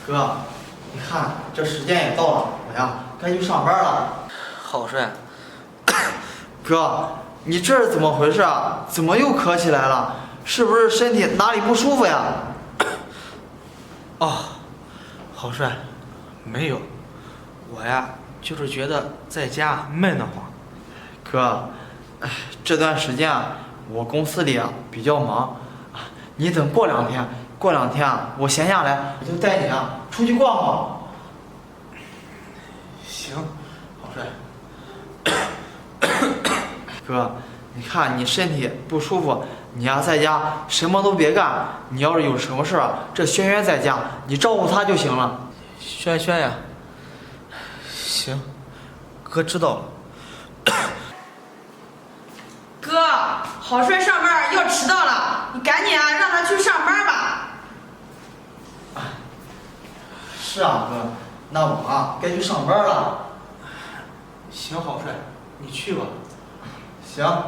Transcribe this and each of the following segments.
哥，你看这时间也到了，我呀该去上班了。好帅。哥，你这是怎么回事啊？怎么又咳起来了？是不是身体哪里不舒服呀？哦，好帅，没有，我呀就是觉得在家闷得慌。哥，这段时间啊，我公司里啊比较忙，你等过两天，啊，我闲下来，我就带你啊出去逛逛。行，好帅。哥，你看你身体不舒服，你呀在家什么都别干。你要是有什么事啊，这轩轩在家，你照顾他就行了。轩轩呀，行，哥知道了。哥，好帅上班要迟到了，你赶紧啊让他去上班吧。是啊，哥，那我啊该去上班了。行，好帅，你去吧。行，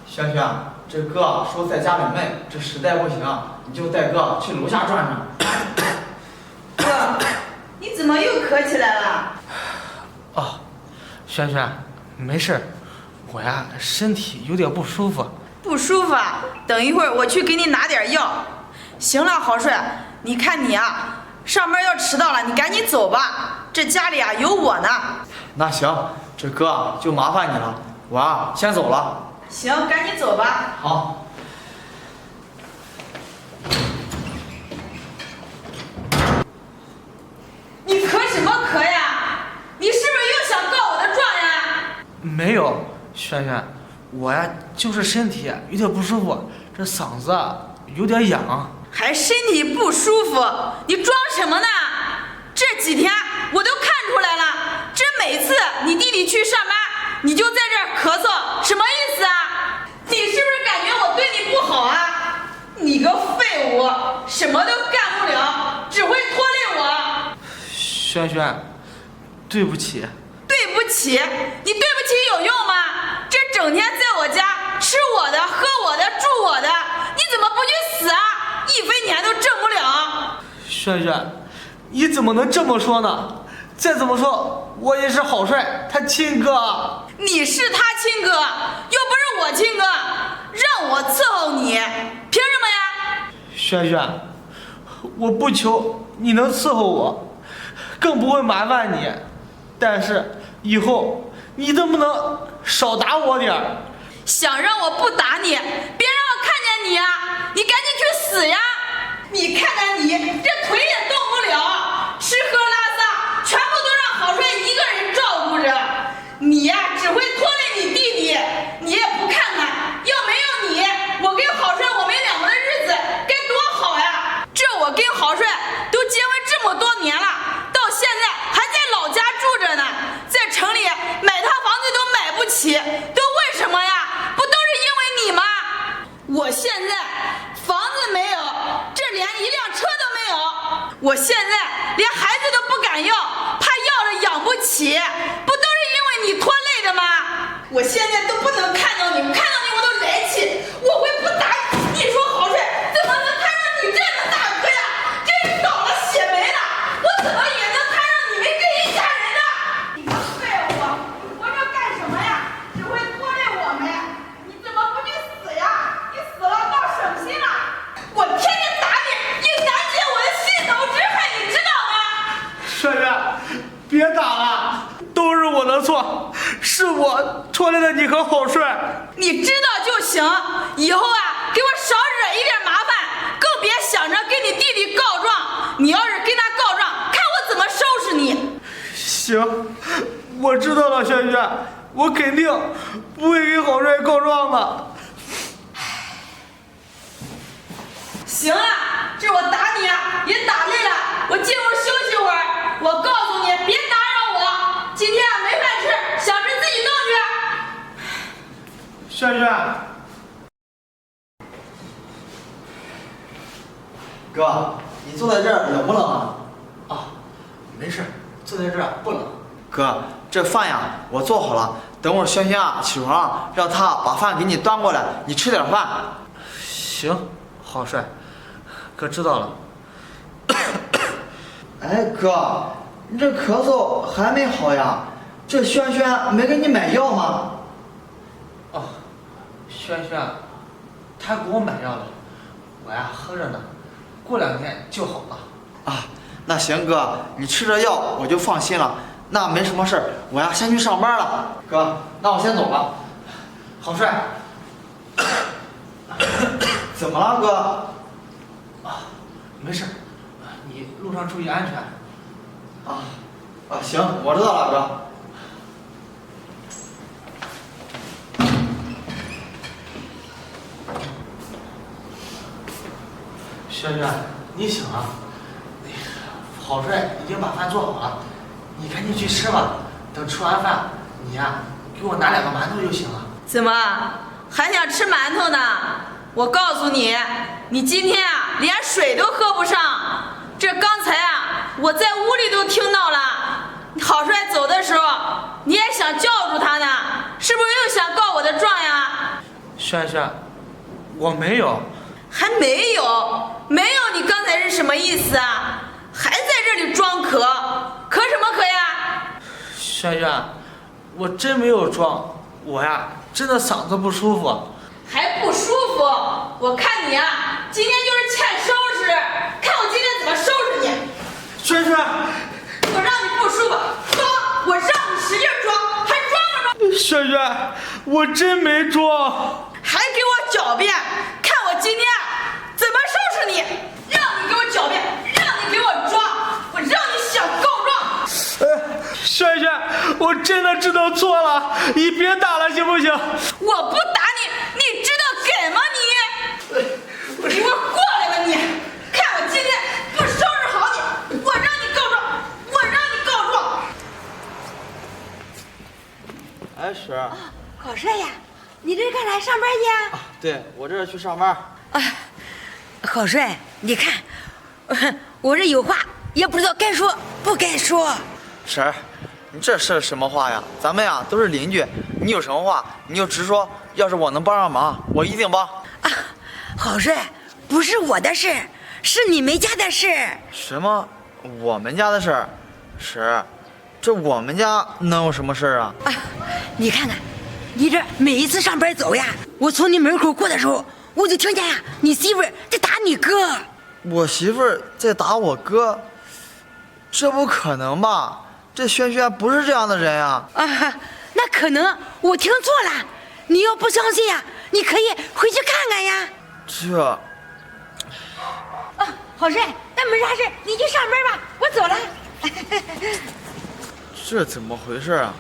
轩轩，这哥说在家里闷，这实在不行，你就带哥去楼下转转。哥，你怎么又咳起来了？哦，轩轩，没事儿，我呀身体有点不舒服。不舒服啊？等一会儿我去给你拿点药。行了，豪帅，你看你啊，上班要迟到了，你赶紧走吧，这家里啊有我呢。那行，这哥就麻烦你了，我啊先走了。行，赶紧走吧。好。你咳什么咳呀？你是不是又想告我的状呀？没有，轩轩，我呀就是身体有点不舒服，这嗓子啊有点痒。还身体不舒服？你装什么呢？这几天我都看出来了，这每次你弟弟去上班，你就在这儿咳嗽，什么意思啊？你是不是感觉我对你不好啊？你个废物，什么都干不了，只会拖累我。轩轩，对不起。对不起？你对不起有用吗？这整天在我家吃我的、喝我的、住我的，你怎么不去死啊？一分钱都挣不了。轩轩，你怎么能这么说呢？再怎么说，我也是好帅他亲哥。你是他亲哥，又不是我亲哥，让我伺候你，凭什么呀？轩轩，我不求你能伺候我，更不会麻烦你，但是以后你能不能少打我点儿？想让我不打你，别让我看见你啊！你赶紧去死呀！你看看你这腿也动不了，吃喝拉撒全部都让好帅一个人照顾着，你呀只会拖累你弟弟，你也不看看，要没有你，我跟好帅我们两个的日子该多好呀！这我跟好帅都结婚这么多年了，到现在还在老家住着呢，在城里买套房子都买不起，都为什么呀？不都是因为你吗？我现在房子没有，这连一辆车都没有，我现在连孩子都不敢要，怕要了养不起，不都是因为你拖累的吗？我现在都不能看到你，看到你我都来气，我会不打你。你说好帅怎么能摊上你这么大哥呀？真是倒了血霉了，我怎么也能摊上你们这一家人呢？你个废物，你活着干什么呀？只会拖累我们，你怎么不去死呀？你死了倒省心了。我天天打你，你难解我的心头之恨，你知道吗？轩轩，别打了，都是我的错，是我拖累了你和好帅。你知道就行，以后啊，给我少惹一点麻烦，更别想着跟你弟弟告状。你要是跟他告状，看我怎么收拾你。行，我知道了，轩轩，我肯定不会给好帅告状的。行了，这我打你啊，也打累了，我进屋休息会儿。我告诉你，别打扰我，今天啊没饭吃，想吃自己弄去。轩轩，哥，你坐在这儿冷不冷啊？啊，没事，坐在这儿不冷。哥，这饭呀我做好了，等会儿轩轩啊起床，让他把饭给你端过来，你吃点饭。行，好帅，哥知道了。哎哥，你这咳嗽还没好呀？这轩轩没给你买药吗？哦，轩轩，他给我买药了，我呀喝着呢，过2天就好了。啊，那行哥，你吃着药我就放心了。那没什么事儿，我呀先去上班了。哥，那我先走了。郝帅，怎么了哥？没事，你路上注意安全。行，我知道了哥。轩轩，你醒了。郝帅已经把饭做好了，你赶紧去吃吧。等吃完饭，你呀给我拿2个馒头就行了。怎么还想吃馒头呢？我告诉你，你今天啊连水都喝不上。这刚才啊我在屋里都听到了，郝帅走的时候你也想叫住他呢，是不是又想告我的状呀？轩轩，我没有。还没有？没有？你刚才是什么意思啊？还在这里装咳？咳什么咳呀？轩轩，我真没有装，我呀真的嗓子不舒服。还不舒服？我看你啊，今天就是欠收拾，看我今天怎么收拾你！轩轩，我让你不舒服，装！我让你使劲装，还装什么？轩轩，我真没装。还给我狡辩，看我今天怎么收拾你！让你给我狡辩，让你给我装，我让你想告状！轩轩，我真的知道错了，你别打了行不行？我不打你，你知道给吗你？你给我过来吧你！看我今天不收拾好你，我让你告状，我让你告状！哎婶儿。郝帅呀，你这干啥上班去啊？对，我这是去上班。郝帅，你看，我这有话也不知道该说不该说。婶儿，你这是什么话呀？咱们呀都是邻居，你有什么话你就直说。要是我能帮上忙，我一定帮。啊，郝帅，不是我的事，是你们家的事。什么？我们家的事儿？婶儿，这我们家能有什么事儿啊？你看看，你这每一次上班走呀，我从你门口过的时候，我就听见呀，你媳妇在打你哥。我媳妇儿在打我哥？这不可能吧？这轩轩不是这样的人呀！那可能我听错了。你要不相信呀，你可以回去看看呀。这……郝帅，那没啥事，你去上班吧，我走了。这怎么回事啊？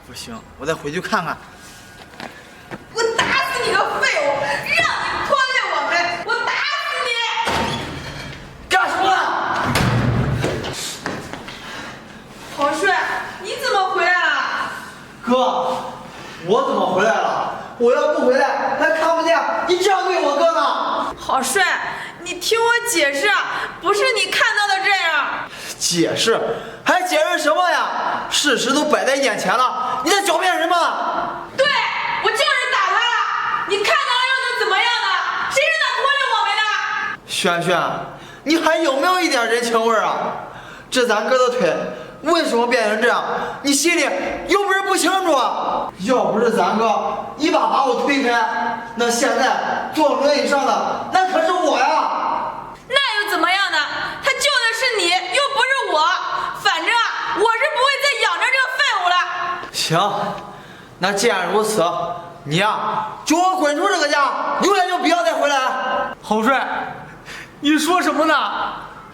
不行，我得回去看看。我打死你个废物！让你拖累我们，我打死你！干什么？郝帅，你怎么回来了？哥，我怎么回来了？我要不回来，还看不见你这样对我哥呢。郝帅，你听我解释，不是你看到的这样。解释？还解释什么呀？事实都摆在眼前了，你在狡辩什么？对，我就是打他了。你看到了又能怎么样呢？谁让他拖累我们的？轩轩，你还有没有一点人情味啊？这咱哥的腿为什么变成这样？你心里又不是不清楚啊？要不是咱哥一把把我推开，那现在坐轮椅上的那可是我呀！那又怎么样呢？他救的是你，又不是我。反正我是不会再养着这个废物了。行，那既然如此，你呀就给我滚出这个家，永远就不要再回来。郝帅，你说什么呢？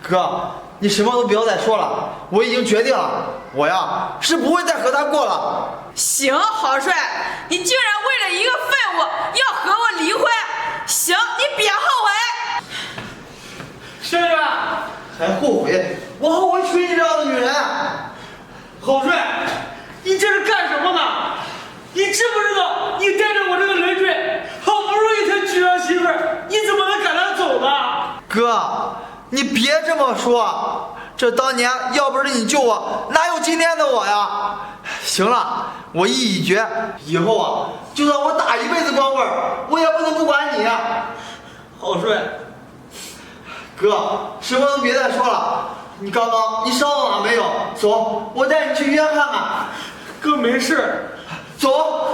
哥，你什么都不要再说了，我已经决定了，我呀是不会再和他过了。行，郝帅，你竟然为了一个废物要和我离婚，行，你别后悔。轩轩，还后悔？我后悔娶你这样的女人。郝帅，你这是干什么呢？你知不知道你带着我这个累赘，好不容易才娶上媳妇儿，你怎么能赶他走呢？哥，你别这么说，这当年要不是你救我，哪有今天的我呀？行了，我意已决，以后啊，就算我打一辈子光棍，我也不能不管你呀。郝帅，哥，什么都别再说了。你刚刚你伤到哪没有？走，我带你去医院看看。哥没事。走。